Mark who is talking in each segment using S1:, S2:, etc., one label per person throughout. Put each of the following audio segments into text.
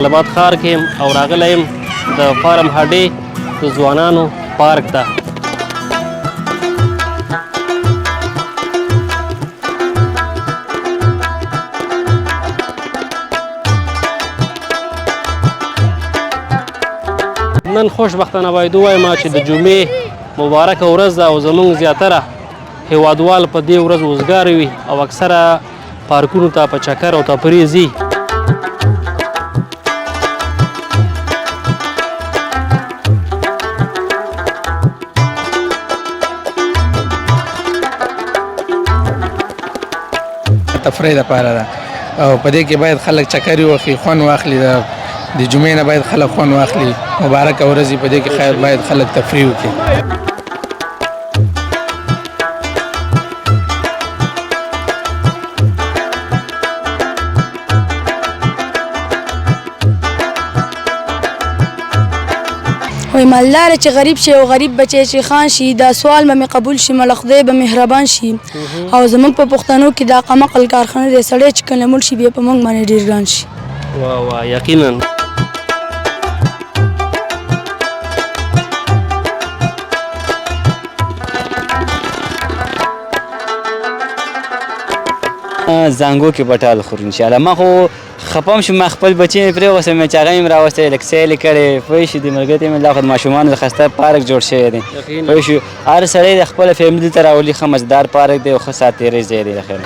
S1: جلال آباد ښار کې یم او راغلی یم د فارم هډې د ځوانانو پارک ته. نن خوشبختانه باید ووایم چې د جمعې مبارکه ورځ ده او زموږ زیاتره هیوادوال په دې ورځ وزګاره وي او اکثره پارکونو ته په چکر او تفریح ځي.
S2: تفریح لپاره ده او په دې کې باید خلک چکرې وخي، خوند واخلي. د جمعې نه باید خلک خوند واخلي. مبارکه ورځ په دې کې خیر باید خلک تفریح وکړي.
S3: وای مالدار چې غریب شي او غریب بچی چې خان شي، دا سوال به مې قبول شي، مله خدای به مهربان شي. او زموږ په پښتنو کې دا قمقل کارخانه دی، سړی چې کله مړ شي بیا په موږ باندې ډېر ګران شي.
S1: واه یقینا.
S4: زانګو کې بټال خورو انشاءالله. ما خو خپه هم شوم، ما خپل بچي مې پرېوستل، مې چې هغه مې راوستی، لږ سیل یې کړی، پوه شو. د ملګرتي مې لا خو د ماشومانو د ښایسته پارک جوړ شوی دی، پوه شو. هر سړی د خپله فیملي ته راولي، ښه مزدار پارک دی او ښه ساعت تېرۍ ځای دی. خیر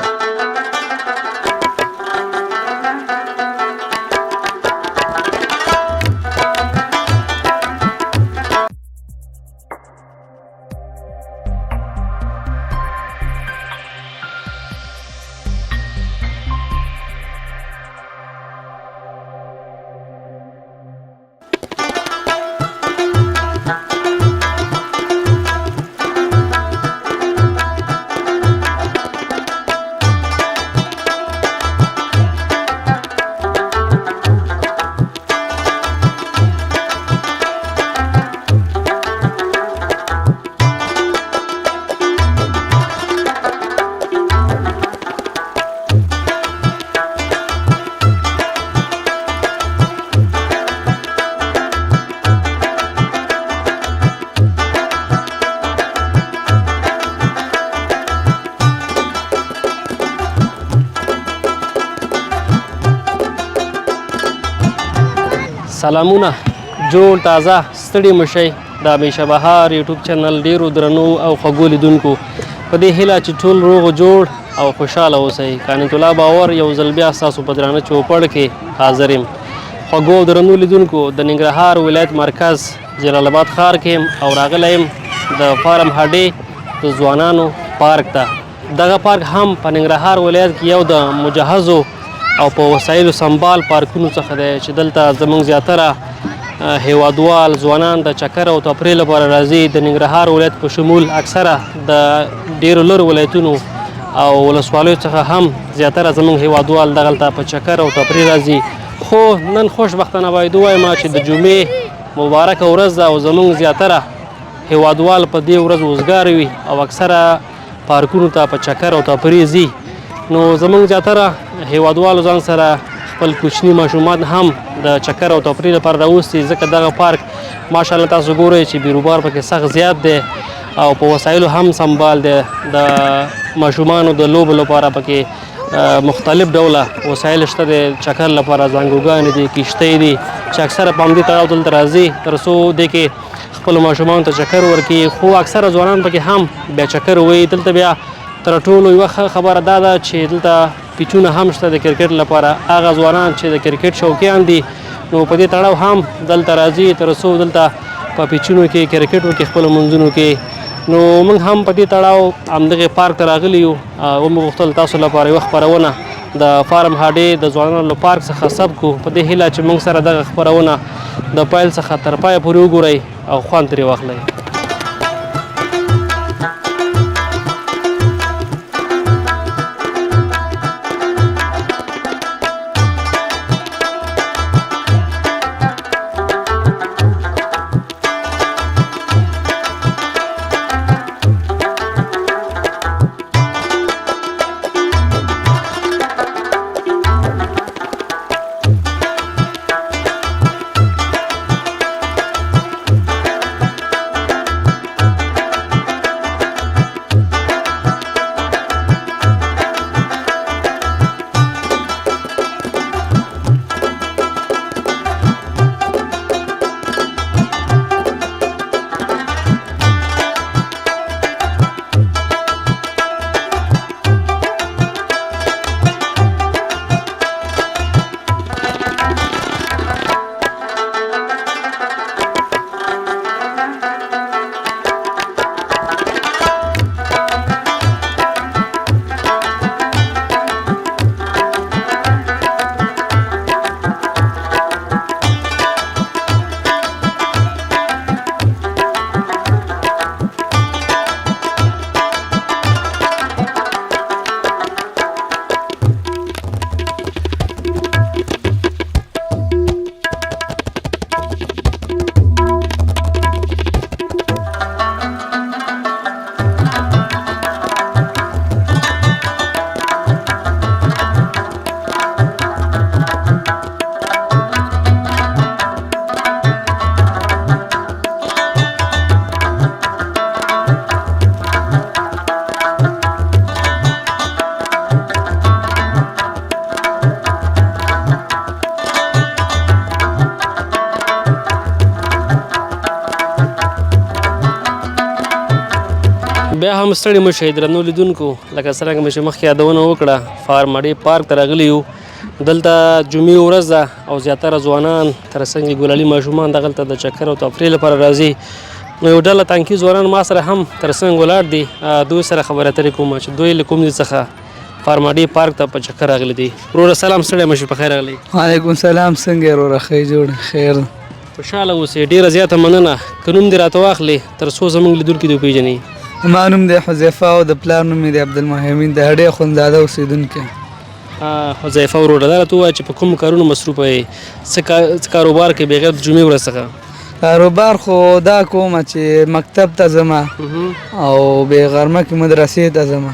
S1: سلامونه، جوړ تازه ستړي مشئ. د همیشه بهار یوټیوب چینل ډیرو درنو او خوږو لیدونکو په دې هیله چې ټول روغ جوړ او خوشحاله اوسئ. قانع الله باور یو ځل بیا ستاسو په درانه چوپړ کې حاضر یم. خوږو او درنو لیدونکو، د ننګرهار ولایت مرکز جلال آباد ښار کې یم او راغلی یم د فارم هډې د ځوانانو پارک ته. دغه پارک هم په ننګرهار ولایت کې یو د مجهزو او په وسایلو سنبال پارکونو څخه دی چې دلته زموږ زیاتره هیوادوال ځوانان د چکر او تفریح لپاره راځي. د ننګرهار ولایت په شمول اکثره د ډیرو لرو ولایتونو او ولسوالیو څخه هم زیاتره زموږ هیوادوال دغلته په چکر او تفریح راځي. خو نن خوشبختانه باید ووایم چې د جمعې مبارکه ورځ ده او زموږ زیاتره هیوادوال په دې ورځ وزګاره وي او اکثره پارکونو ته په چکر او تفریح ځي. نو زموږ زیاتره هیوادوالو ځان سره خپل کوچني ماشومان هم د چکر او تفریح لپاره راوستي، ځکه دغه پارک ماشاءالله تاسو ګورئ چې بیروبار پکې سخت زیات دی او په وسایلو هم سنبال دی. د ماشومانو د لوبو لپاره پکې مختلف ډوله وسایل شته د چکر لپاره، زانګوګانې دي، کښتۍ دي چې اکثره په همدې تړاو دلته راځي تر څو دې کې خپلو ماشومانو ته چکر ورکړي. خو اکثره ځوانان پکې هم بیا چکر وهي. دلته بیا تر ټولو یوه خبره دا ده چې دلته پیچونه هم شته د کرکټ لپاره. هغه ځوانان چې د کرکټ شوقیان دي نو په دې تړاو هم دلته راځي تر څو دلته په پیچونو کې کرکټ وکړي خپلو منځونو کې. نو موږ هم په دې تړاو همدغې پارک ته راغلي یو. ومې غوښتل تاسو لپاره یوه خپرونه د فارم هډې د ځوانانو پارک څخه ثبت کړو، په دې هیله چې موږ سره دغه خپرونه د پیل څخه تر پایه پورې وګورئ او خوند ترې واخلئ. بیا هم ستړي مه شئ درنو لیدونکو لکه څرنګه مې چې مخکې یادونه وکړه فارماډي پارک ته راغلي یو دلته جمعې ورځ ده او زیاتره ځوانان ترڅنګ یې ګلالي ماشومان دغلته د چکر او تفریح لپاره راځي نو یو ډله تانکي ځوانان ما سره هم ترڅنګ ولاړ دي دوی سره خبرې اترې کوم چې دوی له کوم ځای څخه فارماډي پارک ته په چکر راغلي دي وروره سلام ستړی مه شئ په خیر راغلی
S5: وعلیکم السلام څنګه یې وروره ښه جوړ خیر
S1: خوشحاله اوسئ ډېره زیاته مننه که نوم دې راته واخلې تر څو زموږ لیدونکي دې وپېژني
S5: ما نوم دی حذیفه او د پلار نوم مې دی عبدالمحمین د هډې اخندزاده اوسېدونکی
S1: حذیفه وروره دا راته ووایه چې په کومو کارونو مصروفه یې څه کاروبار کوې بغیر د جمعې ورځ څخه
S5: کاروبار خو دا کومه چې مکتب ته ځمه او بې غرمه کې مدرسې ته ځمه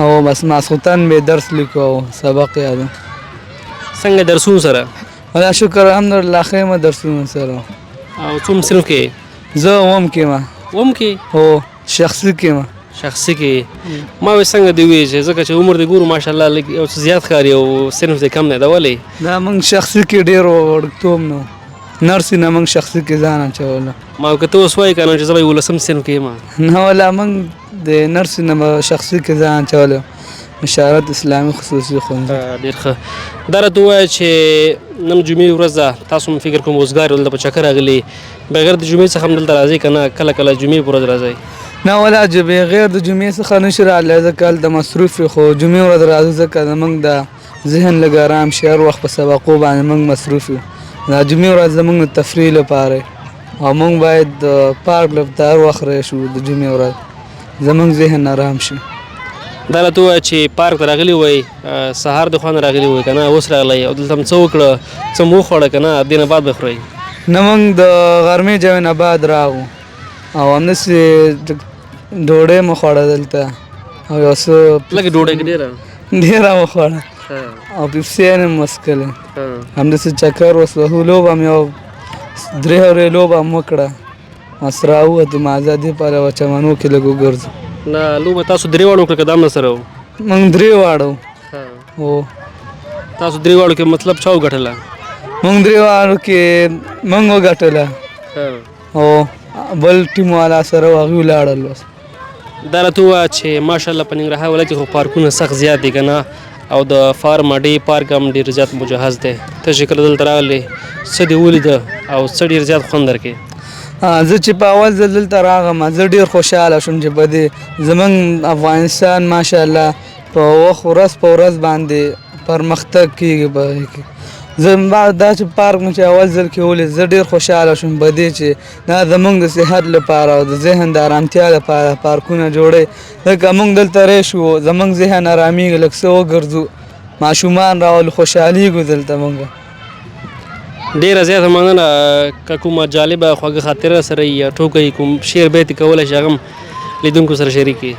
S5: او بس ماسخوتن مې درس لیکو او سبق یادم
S1: څنګه درسونو سره
S5: خدا شکر الحمدلله ښه یم درسونو سره
S1: او کوم صنف کې
S5: زه اوم کې یم
S1: اوم کې
S5: هو شخصي کې یم
S1: شخصي کې ما وایي څنګه دې وایي چې ځکه چې عمر دې ګورو ماشاءالله لږ یو څه زیات ښکاري او صنف دې کم دی دا ولې
S5: دا موږ شخصي کې ډېر وړکتوب نو نرسي نه موږ شخصي کې ځان اچوله
S1: ما که ته اوس وایې که نه چې زه به 11 صنف کې یم
S5: نه ولا موږ د نرسي نه شخصي کې ځان اچوله مشارت اسلامي خصوصي ښوونځی
S1: ډېر ښه دا راته ووایه چې نن جمعې ورځ ده تاسو هم فکر کوم اوزګار دلته په چکر راغلي بغیر د جمعې څخه هم دلته راځئ که نه کله کله جمعې په ورځ راځئ
S5: نه ولا چې بغیر د جمعې څخه نشي راتلی ځکه هلته مصروف وي خو جمعې ورځ راځو ځکه زموږ د ذهن لږ ارام شي هر وخت په سبقو باندې موږ مصروف یو دا جمعې ورځ زموږ د تفریح لپاره او موږ باید د پارک لپاره هر وخت راشو د جمعې ورځ زموږ ذهن ارام شي
S1: دا راته ووایه چې پارک ته راغلي وئ سهار د خوا نه راغلي وئ که نه اوس راغلی او دلته څه وکړه څه مو وخوړه که نه دې نه بعد به خورئ
S5: نه موږ د غرمې جوې نه بعد راغو او همداسې ډوډۍ مو خوړه دلته او یو څه
S1: لږ ډوډۍ کې
S5: ډېره مو خوړه او پیپسیانې مو وڅښلې همداسې چکر وسوهو لوبه مې یو 3 اورې لوبه مو وکړه بس راووتو ما ازادي پاره و چمنو کې لږ وګرځو
S1: نه لوبه تاسو درې واړو وکړه که دا هم سره و
S5: موږ 3 واړو هو
S1: تاسو 3 واړو کې مطلب چا وګټله
S5: موږ 3 واړو کې موږ وګټله او بل ټیم والا سره هغوی ولاړل بس
S1: دا راته ووایه چې ماشاءالله په ننګرهار ولایت کې خو پارکونه سخت زیات دي که نه او د فارماډي پارک هم ډېر زیات مجهز دی ته چې کله دلته راغلې څه دې ولیده او څه ډېر زیات خوند درکې
S5: زه چې په اول ځل دلته راغم زه ډېر خوشحاله شوم چې په دې زموږ افغانستان ماشاءالله په ورځ په ورځ باندې پرمختګ کېږي په هغې کې زه دا چې پارک مې چې اول ځل کې ولید زه ډېر خوشحاله شوم په دې چې دا زموږ د صحت لپاره او د ذهن د ارامتیا لپاره پارکونه جوړوي ځکه موږ دلته راشو زموږ ذهن ارامېږي لږ څه وګرځو ماشومان راولو خوشحالېږو دلته موږ
S1: ډېره زیاته مننه که کومه جالبه خوږه خاطره سره یا ټوکه کوم شعر بیت کولی شي هغه هم لیدونکو سره شریک کړي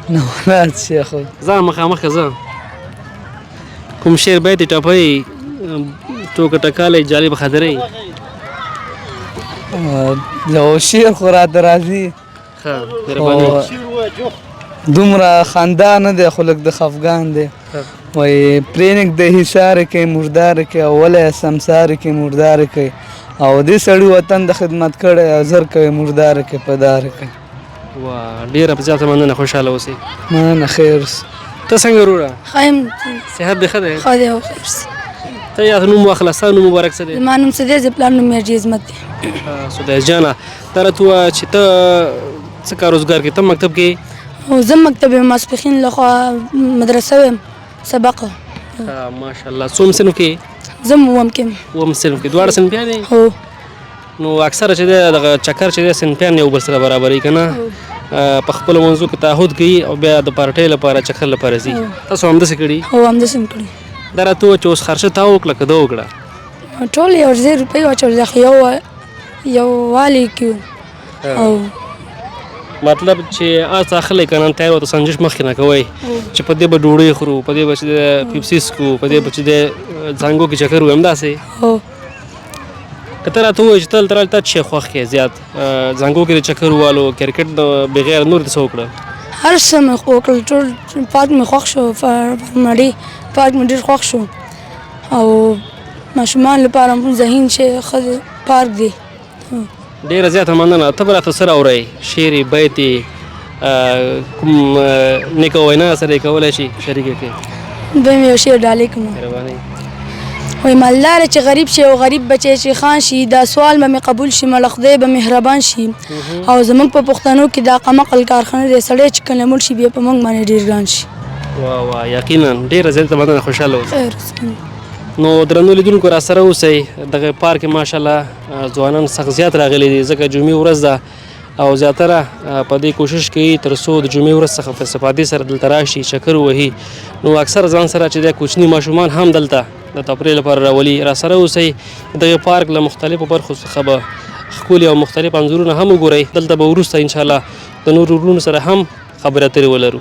S5: نه ولا څه خو
S1: ځه مخامخ که ځه کوم شعر بیت ټپی ټوکه ټکالی جالبه خاطره
S5: یو شعر خو راته راځي دومره خندا نه دی خو لږ د خفګان دی وایي پرېنږدې حصارې کوي مردارې کوي او ولی سمسارې کوي مردارې کوي او دې سړي وطن د خدمت کړی او زر کوي مردارې کوي پدارې کوي
S1: ډېره زیاته مننه خوشحاله اوسئ
S5: مننه خیر
S1: ته څنګه وروره
S3: ښه یم
S1: صحت دې ښه دی
S3: ښه دی او خیر سي
S1: ته یا نوم واخله ستا نوم مبارک څه دی
S3: زما نوم څه دی زه پلار نوم مې حاجي عظمت دی
S1: سدایس جانه دا راته ووایه چې ته څه کار روزګار کوې ته مکتب کې
S3: او زه مکتب یم ماسپښین لخوا مدرسه ویم سبق
S1: ماشاءالله څوم صنف کې
S3: زه م اووم کې یم
S1: اووم صنف کې دواړه صنفیان دي
S3: هو
S1: نو اکثره چې دی دغه چکر چې دی صنفیان یو بل سره برابروي که نه په خپلو منځو کې تعهد کوي او بیا د پارټۍ لپاره چکر لپاره ځي تاسو همداسې کړي
S3: هو همداسې مې کړي
S1: دا راته ووایه چې اوس خرچه تا وکړه که ده وکړه
S3: ټول 1000 روپۍ واچول خو یووالي کې او
S1: مطلب چې اس اخلي کنه تیار وته سنجش مخ نه کوي چې په دې به ډوړې خورو په دې به چې پیپسیس کو په دې به چې ځانګو کې چکر ویم داسې
S3: هو
S1: کته راته وایي چې تل تل چې خوښ کې زیات ځانګو کې چکر والو کرکټ بغیر نور څه وکړه
S3: هر څه مې وکړل ټول پارک مې خوښ شو فارماډي پارک مې ډېر خوښ شو او ماشومان لپاره ذهین شي ښه پارک دی
S1: ډېره زیاته مننه ته به راته څه راوړئ شعر بیت کوم نیکه وینا سره کولی شي شریکه کړي؟
S3: دویم یو شعر ډالۍ کوم.
S1: مهرباني.
S3: وای مالداره چې غریب شي او غریب بچی چې خان شي دا سوال به مې قبول شي مله خدای به مهربان شي او زموږ په پښتنو کې دا قمقل کارخانه دی سړی چې کله مړ شي بیا په موږ باندې ډېر ګران شي.
S1: واه یقینا ډېره زیاته مننه، خوشحاله اوسئ.
S3: خیر.
S1: نو درنو لیدونکو را سره اوسئ. دغه پارک کې ماشاءالله ځوانان سخت زیات راغلي دي ځکه جمعې ورځ ده او زیاتره په دې کوشش کوي تر څو د جمعې ورځ څخه په استفادې سره دلته راشي، چکر ووهي. نو اکثر ځان سره چې د کوچني ماشومان هم دلته د تفریح لپاره راولي. را سره اوسئ. دغه پارک له مختلفو برخو څخه به ښکلي او مختلف انځورونه هم وګورئ. دلته به وروسته انشاءالله د نورو وروڼو سره هم خبرې اترې ولرو.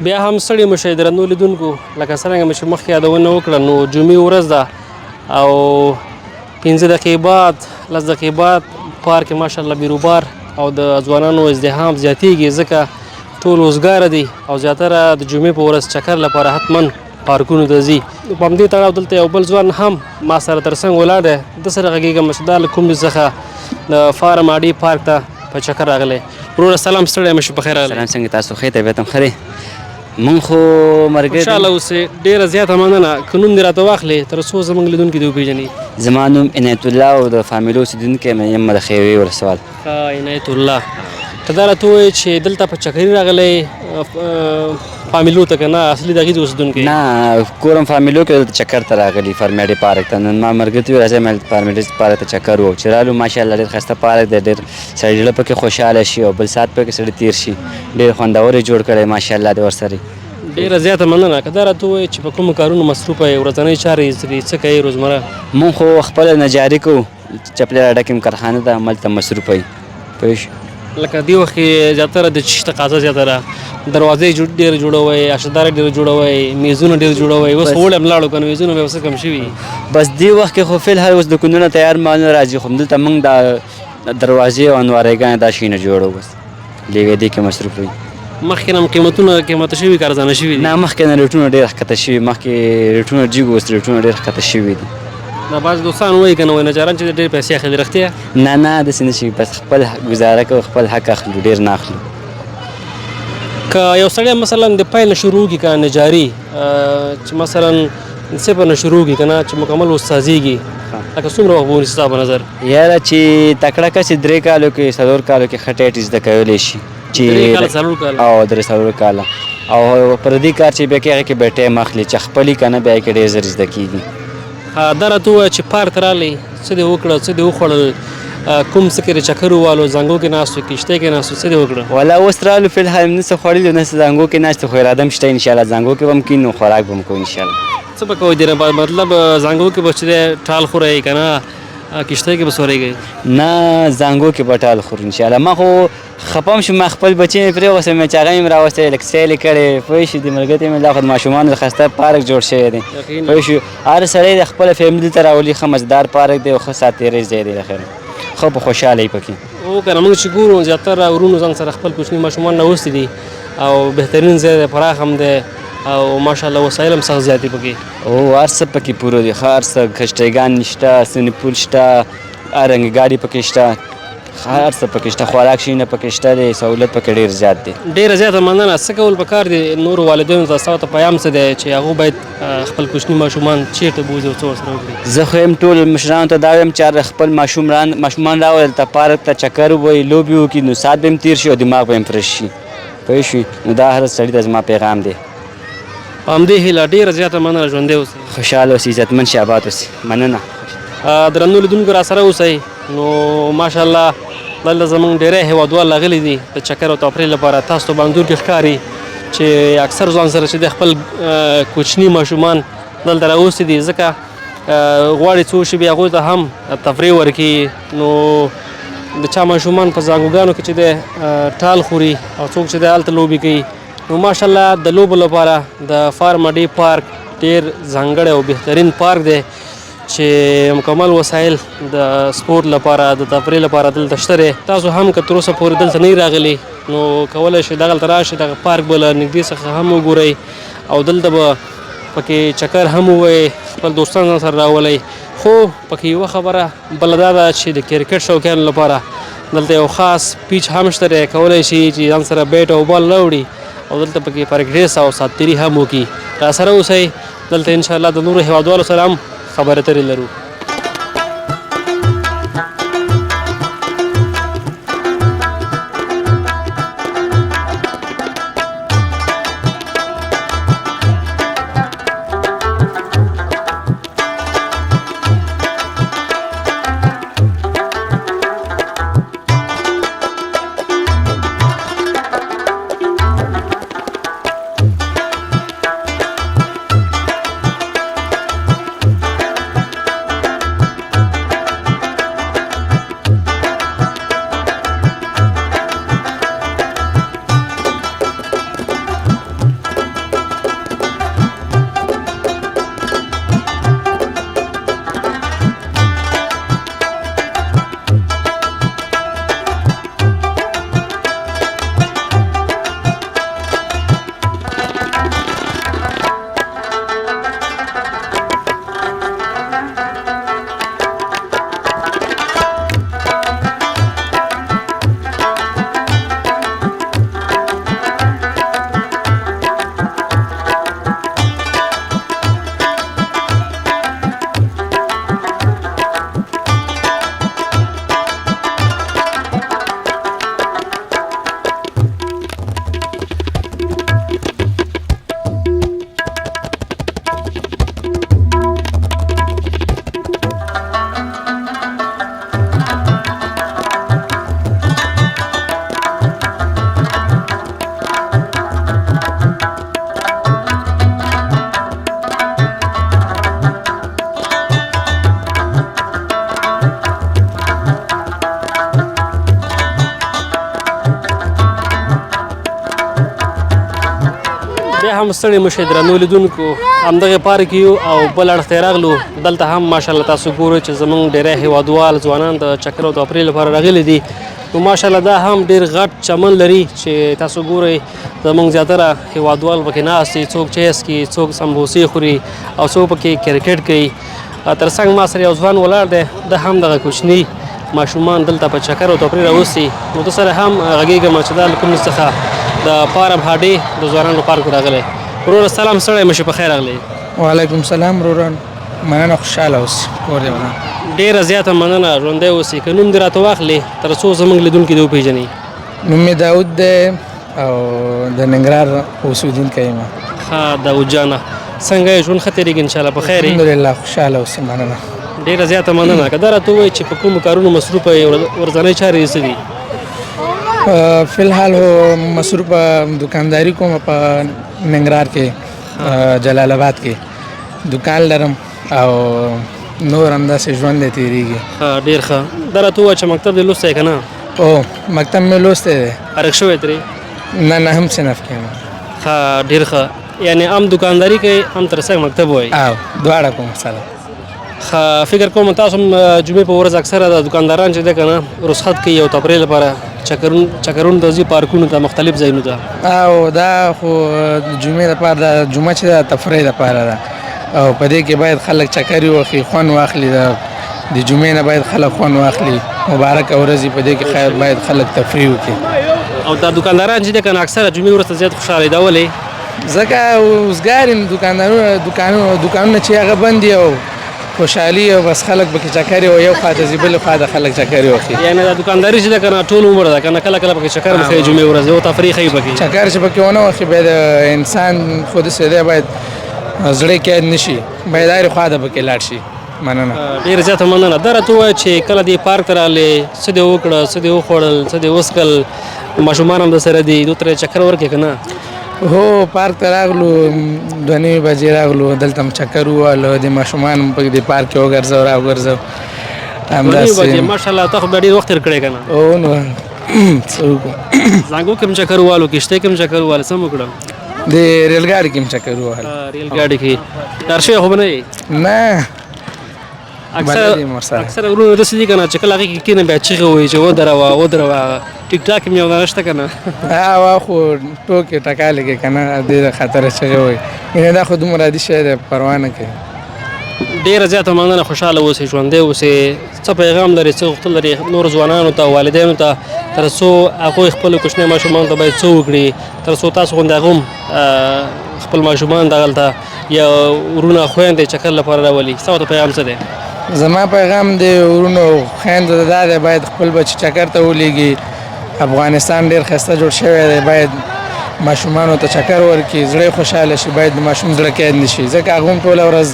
S1: بیا هم ستړي مه شئ درنو لیدونکو. لکه څرنګه مې چې مخکې یادونه وکړه نو جمعې ورځ ده او 15 دقیقې بعد 10 دقیقې بعد پارک کې ماشاءالله بیروبار او د ځوانانو ازدحام زیاتیږي ځکه ټول وزګاره دي او زیاتره د جمعې په ورځ چکر لپاره حتما پارکونو ته ځي. په همدې تړاو دلته یو بل ځوان هم ما سره تر څنګ ولاړ دی. د سره غږېږم چې دا له کوم څخه د فارم اډي پارک ته په چکر راغلی. وروره سلام، ستړی مه شې، پخیر راغلی.
S4: سلام، څنګه تاسو؟ ښه طبیعت هم ښه دی. مونږ خو ملګري
S1: خوشحاله اوسئ. ډېره زیاته مننه. که نوم دې راته واخلې تر څو زموږ لیدونکي دې وپېژني.
S4: زما نوم عنایت الله او د فامیلو اوسېدونکی یم د خیوې ولسوال.
S1: عنایت الله، ته دا راته ووایې چې دلته په چکري راغلی فامیلو ته که نه اصلي د هغې د اوسېدونکی؟
S4: نه، کورم فامیلو کې دلته چکر ته راغلي فارمیډي پارک ته. نن ما ملګري ته وویل راځئ فارمیډي پارک ته چکر ووهو. چې رالو ماشاءالله ډېر ښایسته پارک دی، ډېر سړی زړه پکې خوشحاله شي او بل ساعت پکې سړی تېر شي. ډېر خوندور یې جوړ کړی ماشاءالله د ورسره.
S1: ډېره زیاته مننه. که دا راته ووایې چې په کومو کارونو مصروفه یې، ورځنۍ چارې څه کوې روزمره؟
S4: مونږ خو خپله نجاري کوو، چپلې راډه کې کارخانه ده، هملته مصروفه یو. پوه شو؟
S1: لکه دې وخت کې زیاتره د چیش تقاضا زیاته ده. دروازې ډېرې جوړوئ، اشداره ډېرې جوړوئ، میزونه ډېر جوړوئ. اوس اوړی هم لاړو که نه میزونه بیا اوس کم شوي.
S4: بس دې وخت کې خو فلحال اوس دوکانونه تیار مالونه راځي، خو همدلته مونږ دا دروازې او انوارېګانې دا شیونه جوړوو. بس لږ دې کې مصروف وي.
S1: مخکې نه هم قیمته شوي که ارزانه شوي دي؟
S4: نه، مخکې نه ریټونه ډېر ښکته شوي. مخکې ریټونه جګ اوس ریټونه ډېر ښکته شوي دي.
S1: دا بعض دوستان وایي که نه وایي نجاران چې ډېر پیسې اخلي، رښتیا؟
S4: نه، داسې نه شي. بس خپل ګزاره کوو، خپل حق اخلو، ډېر نه اخلو.
S1: که یو سړی مثلا د پیل نه شروع کړي که نجاري چې مثلا د صفر نه شروع کړي که نه چې مکمل استاذېږي لکه څومره وخت به ونیسي ستا په نظر
S4: یاره چې تکړه کس 3 کالو کې 4 کالو کې ښه ټیټ زده کولی شي
S1: درې کاله څلور کاله
S4: او 3 کاله او پر دې کار چې بیا کې هغې کې به ټایم اخلي چې خپلې که نه بیا یې کې ډېر زر زده کېږي.
S1: دا راته ووایه چې پارک ته راغلی څه دې وکړه څه دې وخوړل کوم څه کې چکر ووالو زنګو کې ناست وو کښتۍ کې ناست وو څه دې وکړه؟
S4: والا اوس رالو فی الحال نه څه خوړلي نه څه زنګو کې ناست خو اراده م شته انشاءالله زنګو کې به م کینو خوراک به م کوو انشاءالله.
S1: څه به کوئ دینه مطلب زنګو کې به چې دی ټال خورئ که نه کښتۍ کې به سورېږئ؟
S4: نه زنګو کې به ټال خورو انشاءالله. ما خو خپه م شوم ما خپل بچی مې پرېوستی مې چې هغه مې راوستی لږ سیل یې کړی پوه شو د ملګرتې مې دا خو د ماشومانو ښایسته پارک جوړ شوی دی پوه شو هر سړی د خپله فیملي ته راولي ښه مزدار پارک دی او ښه ساعت تېری ځای دی دخیر ښه په خوشحاله یي پکې.
S1: او که نه موږ چې ګورو زیاتره ورونو ځان سره خپل کوچني ماشومان راوستي دي او بهترین ځای دی پراخ هم دی او ماشاءالله وسایل هم سخت زیات دي پکې
S4: او هر څه پکې پوره دي ښه هر څه کښتیګان شته سویمینګ پول شته رنګ ګاډي پکې شته هر څه پکې شته خوراک شیونه پکې شته دی سهولت پکې ډېر زیات دی
S1: ډېره زیاته مننه. څه کول پکار دي نورو والدینو ته ستاسو ته پیام څه دی چې هغوی باید خپل کوچني ماشومان چیرته بوځي او څه ورسره وکړي؟
S4: زه خو یم ټول مشرانو ته دا وایم چې خپل ماشومان راولي دلته پارک ته چکر ووایي لوبې وکړي نو ساعت به هم تېر شي او دماغ به هم فرش شي پوه شوي نو دا هر سړي ته زما پیغام دی.
S1: په همدې هیله ډېره زیاته مننه ژوندی اوسئ
S4: خوشحاله اوسئ عزتمن شئ آباد اوسئ مننه.
S1: درنو لیدونکو راسره اوسئ نو ماشاءالله دلته زموږ ډېری هیوادوال راغلي دي د چکر او تفریح لپاره. تاسو ته په انځور کې ښکاري چې اکثر ځان سره چې د خپل کوچني ماشومان دلته راوستي دي ځکه غواړي څو شي بیا هغوی ته هم تفریح ورکړي. نو د چا ماشومان په زانګوګانو کې چې دی ټال خوري او څوک چې دی هلته لوبې کوي نو ماشاءالله د لوبو لپاره د فارم ډي پارک ډېر ځانګړی او بهترین پارک دی چې مکمل وسایل د سپورت لپاره د تفریح لپاره دلته شته دی. تاسو هم که تر اوسه پورې دلته نه راغلي نو کولی شئ دغلته راشئ دغه پارک به له نږدې څخه هم وګورئ او دلته به پکې چکر هم ووایئ خپل دوستان ځان سره راولئ. خو پکې یوه خبره بله دا ده چې د کرکټ شوقیانو لپاره دلته یو خاص پیچ هم شته دی کولی شي چې ځان سره بیټ او بال راوړي او دلته پکې پرکټیس او ساعتتېري هم وکړي. راسره اوسئ دلته انشاءالله د نورو هیوادوالو سره هم خبرې اترې لرو. بیا هم ستړي مشئ درنو لیدونکو همدغه پارک یو او بل اړخ ته راغلو دلته هم ماشاءالله تاسو ګورئ چې زموږ ډېری هیوادوال ځوانان د چکر او تفریح لپاره راغلي دي نو ماشاءالله دا هم ډېر غټ چمن لري چې تاسو ګورئ زموږ زیاتره هیوادوال پکې ناست دي څوک چیس کوي څوک سمبوسې خوري او څوک پکې کرکټ کوي تر څنګ ما سره یو ځوان ولاړ دی د هم دغه کوچني ماشومان دلته په چکر او تفریح راوستي نو د سره هم غږېږم چې دا له کوم څخه د فارم هاډي د ځوانانو پارک راغلی. وروره سلام ستړی مه شې، په خیر راغلی.
S2: وعلیکم سلام وروره، مننه، خوشحاله اوسې، کور دې ودان.
S1: ډېره زیاته مننه، ژوندی اوسې. که نوم دې راته واخلې تر څو زموږ لیدونکي دې وپېژني.
S2: نوم مې داود دی او د ننګرهار اوسېدونکی یم.
S1: ښه داود جانه، څنګه یې ژوند ښه تېرېږي انشاءالله په خیر یې؟
S2: الحمدلله خوشحاله اوسې، مننه.
S1: ډېره زیاته مننه. که دا راته ووایي چې په کومو کارونو مصروفه یې، ورځنۍ چارې یې څه دي؟
S2: فی الحال هو مصروفه دکانداري کوم په ننګرهار کې، جلال آباد کې دکان لرم او نور همداسې ژوند دی تېرېږي.
S1: ښه ډېر ښه. دا راته ووایه چې مکتب دې لوستی که نه؟
S2: او مکتب مې لوستی دی.
S1: فارغ شوی ترې؟
S2: نه نهم صنف کې یم.
S1: ښه ډېر ښه. یعنې هم دکانداري کوي هم تر څنګ مکتب وایي؟
S2: او دواړه کوم سره.
S1: ښه فکر کوم تاسو هم جمعې په ورځ اکثره د دکانداران چې دی که نه رخصت کوي او تفریح لپاره چکرونو ته ځي، پارکونو ته، مختلف ځایونو ته.
S2: او دا خو جمعې لپاره ده، جمعه چې ده تفریح لپاره ده او په دې کې باید خلک چکرې وخي، خوند واخلي. د جمعې نه باید خلک خوند واخلي، مبارکه ورځ په دې کې باید خلک تفریح وکړي.
S1: او دا دکانداران چې دی که نه اکثره جمعې ورځ ته زیات خوشحاله دا ولې؟
S2: ځکه اوسګار یم، دکانونه چې هغه بند دي او خوشحالي او بس خلک پکې چکرې او یو خوا ته ځي بلې خوا ته خلک چکرې وخي.
S1: یعنې دا دکانداري چې ده که نه ټول عمر ده که نه، کله کله پکې چکر مه ښیي جمعې ورځ، یو تفریح ښیي پکې.
S2: چکر چې پکې ونه وخي باید انسان خو داسې دی باید زړه قید نه شي، باید هرې خوا ته پکې لاړ شي. مننه.
S1: ډېره زیاته مننه. دا راته ووایه چې کله دې پارک ته راغلې، څه دې وکړه، څه دې وخوړل، څه دې وڅښل، ماشومان هم درسره دي، دوی ته چکر ورکړې که نه؟
S2: هو پارک ته راغلو، 2:30 بجې راغلو، دلته هم چکر ووهلو، د ماشومان هم په دې پارک کې وګرځو راوګرځو.
S1: 2:30 بجې ماشاءالله تا خو بیا ډېر وخت تېر کړی که نه؟
S2: او نو څه وکړو،
S1: زانګو کې هم چکر ووهلو، کښتۍ کې هم چکر ووهلو، څه مو وکړل؟
S2: د ریل ګاډي کې هم چکر ووهل.
S1: ریل ګاډي کې ډار شوی خو به نه یې؟
S2: نه
S1: اکثره ورونه داسې دي که نه چې کله هغې کې کښېنه بیا چیغې وایي چې ودروه. ټیک ټاک هم یو نه شته که نه؟
S2: هوا خو ټوکې ټکالې کې که نه ډېره خطره چغې وایي. یعنې دا خو دومره عادي شی دی، پروا نه کوي.
S1: ډېره زیاته مننه، خوشحاله اوسئ، ژوندی اوسئ. څه پیغام لري، څه غوښتل لري نورو ځوانانو ته، والدینو ته، تر څو هغوی خپلو کوچنیو ماشومانو ته باید څه وکړي، تر څو تاسو غوندې هغه هم خپل ماشومان دغلته یا ورونه خویندې چکر لپاره راولي؟ ستا ورته پیغام څه دی؟
S2: زما پیغام دی ورونو خویندو ته دا دی باید خپل بچي چکر ته ولېږي. افغانستان ډېر ښایسته جوړ شوی دی، باید ماشومانو ته چکر ورکړي، زړه یې خوشحاله شي، باید د ماشوم زړه قید نه شي. ځکه هغه هم ټوله ورځ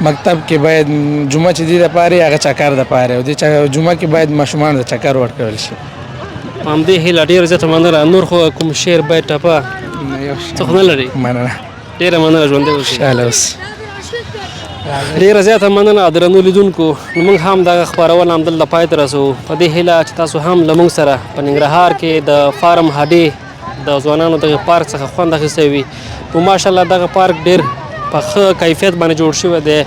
S2: مکتب کې باید جمعه چې دي دپاره هغه چکر دپاره او دې جمعه کې باید ماشومانو ته چکر ورکړل شي.
S1: همدې هیله. ډېره زیاته مننه. نور خو کوم شعر باید ټپه څه خو نه لري؟
S2: مننه.
S1: ډېره مننه، ژوندی اوسئ.
S2: خوشحاله اوسئ.
S1: ډېره زیاته مننه درنو لیدونکو. نو موږ هم دغه خپرونه همدلته پای ته رسوو په دې هیله چې تاسو هم له موږ سره په ننګرهار کې د فارم هاډي د ځوانانو دغه پارک څخه خوند اخیستی وي. نو ماشاءالله دغه پارک ډېر په ښه کیفیت باندې جوړ شوی دی،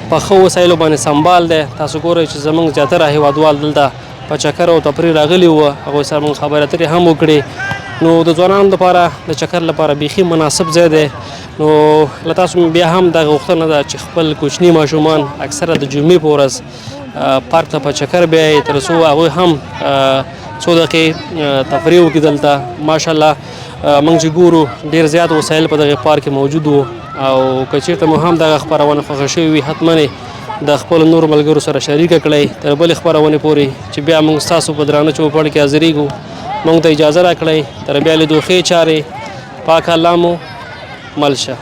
S1: په ښه وسایلو باندې سنبال دی. تاسو ګورئ چې زموږ زیاتره هیوادوال دلته په چکر او تفریح راغلي وو، هغوی سره موږ خبرې اترې هم وکړې. نو د ځوانانو لپاره د چکر لپاره بیخي مناسب ځای دی. نو له تاسو بیا هم دغه غوښتنه ده چې خپل کوچني ماشومان اکثره د جمعې په ورځ پارک ته په چکر بیایي، تر څو هغوی هم څو دقیقې تفریح وکړي دلته. ماشاءالله موږ چې ګورو ډېر زیات وسایل په دغه پارک کې موجود وو، او که چېرته مو هم دغه خپرونه خوښه شوې وي حتما د خپلو نورو ملګرو سره شریکه کړئ تر بلې خپرونې پورې چې بیا موږ ستاسو په درانه چوپړ کې حاضرېږو. موږ ته اجازه راکړئ، تر بیا لیدو ښې چارې. پاک الله مو مل شه.